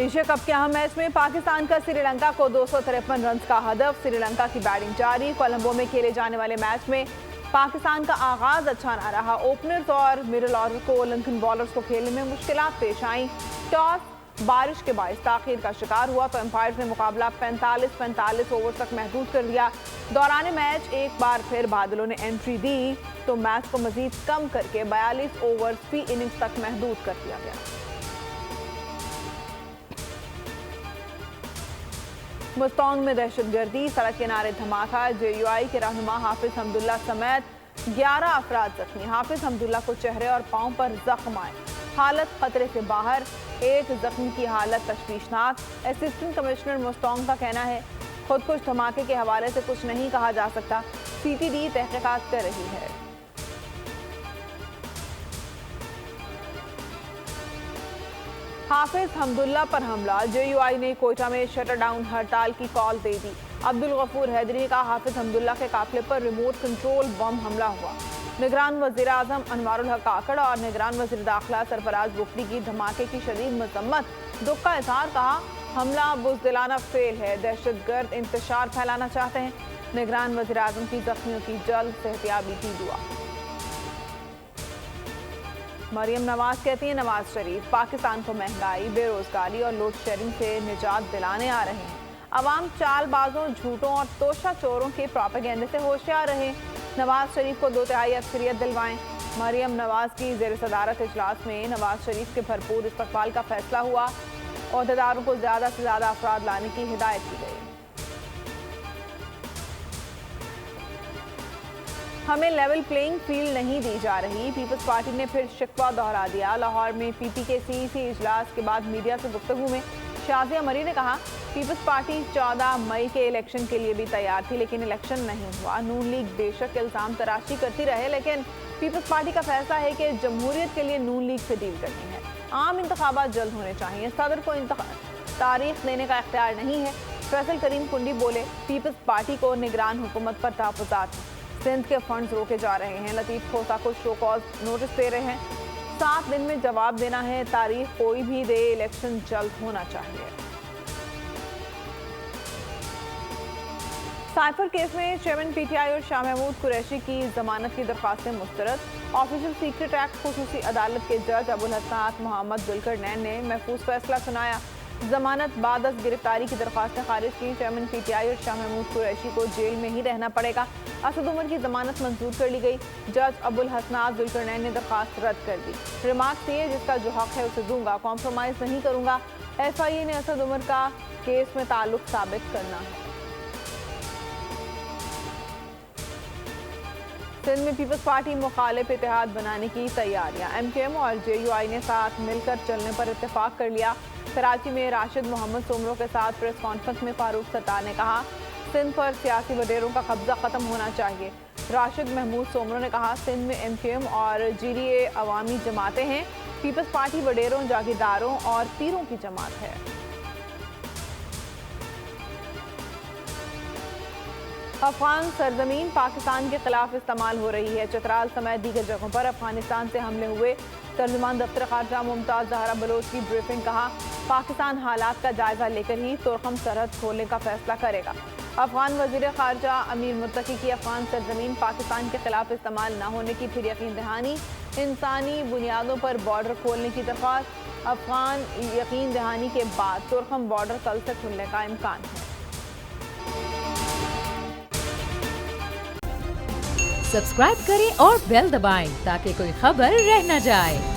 Asia cup के अहम match में पाकिस्तान का श्रीलंका को 253 रन का हदफ। श्रीलंका की बैटिंग जारी। कोलंबो में खेले जाने वाले मैच में पाकिस्तान का आगाज अच्छा न रहा। ओपनर्स और मिडिल ऑर्डर को लंकन बॉलर्स को खेलने में मुश्किलात पेश आईं। टॉस बारिश के बायस ताखीर का शिकार हुआ तो एम्पायर्स ने मुकाबला 45 ओवर तक महदूद कर दिया। दौरान मैच एक बार फिर बादलों ने एंट्री दी तो मैच को मजीद कम करके 42 ओवर फी इनिंग्स तक महदूद कर दिया गया। मुस्तौंग में दहशतगर्दी, सड़क किनारे धमाका। JUI के रहनुमा हाफिज हमदुल्ला समेत 11 अफराद जख्मी। हाफिज हमदुल्ला को चेहरे और पांव पर जख्म आए, हालत खतरे से बाहर। एक जख्मी की हालत तशवीशनाक। असिस्टेंट कमिश्नर मुस्तौंग का कहना है खुदकुश धमाके के हवाले से कुछ नहीं कहा जा सकता। CTD तहकीकात कर रही है। हाफिज हमदुल्ला पर हमला। JUI ने कोयटा में शटर डाउन हड़ताल की कॉल दे दी। अब्दुल गफूर हैदरी का हाफिज हमदुल्ला के काफिले पर रिमोट कंट्रोल बम हमला हुआ। निगरान वज़ीर आज़म अनवारुल हक काकड़ और निगरान वज़ीर दाखिला सरफराज बुखरी की धमाके की शदीद मजम्मत। दुख का इजहार। कहा हमला बुज़दिलाना फेल है, दहशतगर्द इंतशार फैलाना चाहते हैं। निगरान वज़ीर आज़म की जख्मियों की जल्द सेहतियाबी की दुआ। मरियम नवाज कहती हैं नवाज शरीफ पाकिस्तान को महंगाई, बेरोजगारी और लोड शेडिंग से निजात दिलाने आ रहे हैं। अवाम चालबाजों, झूठों और तोशा चोरों के प्रोपेगेंडे से होशियार रहे। नवाज शरीफ को 2/3 अक्सरियत दिलवाएं। मरियम नवाज की ज़ेर सदारत इजलास में नवाज शरीफ के भरपूर इस्तकबाल का फैसला हुआ। ओहदेदारों को ज़्यादा से ज़्यादा अफराद लाने की हिदायत की गई। हमें लेवल प्लेइंग फील्ड नहीं दी जा रही। पीपल्स पार्टी ने फिर शिकवा दोहरा दिया। लाहौर में PPK CEC इजलास के बाद मीडिया से गुफ्तगू में शाजिया मरी ने कहा पीपल्स पार्टी 14 मई के इलेक्शन के लिए भी तैयार थी लेकिन इलेक्शन नहीं हुआ। नून लीग बेशक इल्ज़ाम तराशी करती रहे लेकिन पीपल्स पार्टी का फैसला है कि जमहूरियत के लिए नून लीग से डील करनी है। आम इंतखाबात जल्द होने चाहिए। सदर को तारीख देने का इख्तियार नहीं है। फैसल करीम कुंडी बोले पीपल्स पार्टी को निगरान हुकूमत पर तहफ़्फ़ुज़ात। सिंध के फंड्स रोके जा रहे हैं। लतीफ़ खोसा को शो कॉज नोटिस दे रहे हैं। 7 दिन में जवाब देना है। तारीख कोई भी दे, इलेक्शन जल्द होना चाहिए। साइफर केस में चेयरमैन PTI और शाह महमूद कुरैशी की जमानत की दरख्वास्तें मुस्तरद। ऑफिशियल सीक्रेट एक्ट खुसूसी अदालत के जज अबुल हसन मोहम्मद जुल्करनैन ने महफूज फैसला सुनाया। जमानत बाद गिरफ्तारी की दरख्वास्तें खारिज की। चेयरमैन PTI और शाह महमूद कुरैशी को जेल में ही रहना पड़ेगा। असद उमर की जमानत मंजूर कर ली गई। जज अबुल हसन जुल्करनैन ने दरख्वास्त रद्द कर दी। रिमार्क्स दिए जिसका जो हक है उसे दूंगा, कॉम्प्रोमाइज नहीं करूंगा। FIA ने असद उमर का केस में ताल्लुक साबित करना है। सिंध में पीपल्स पार्टी मुखालिफ इत्तेहाद बनाने की तैयारियां। MKM और JUI ने साथ मिलकर चलने पर इत्तेफाक कर लिया। कराची में राशिद मोहम्मद सोमरो के साथ प्रेस कॉन्फ्रेंस में फारूक सत्तार ने कहा सिंध पर सियासी वडेरों का कब्जा खत्म होना चाहिए। राशिद महमूद सोमरो ने कहा सिंध में MKM और GDA अवामी जमातें हैं। पीपल्स पार्टी वडेरों, जागीरदारों और पीरों की जमात है। अफगान सरजमीन पाकिस्तान के खिलाफ इस्तेमाल हो रही है। चतराल समेत दीगर जगहों पर अफगानिस्तान से हमले हुए। तर्जुमान दफ्तर खारजा मुमताज जहरा बलोच की ब्रीफिंग। कहा पाकिस्तान हालात का जायजा लेकर ही तुर्कम सरहद खोलने का फैसला करेगा। अफगान वजीर खारजा अमीर मुत्तकी की अफगान सरजमीन पाकिस्तान के खिलाफ इस्तेमाल न होने की फिर यकीन दहानी। इंसानी बुनियादों पर बॉर्डर खोलने की दरख्वास्त। अफगान यकीन दहानी के बाद तुर्कम बॉर्डर कल से खुलने का इम्कान है। सब्सक्राइब करें और बेल दबाएं ताकि कोई खबर रह न जाए।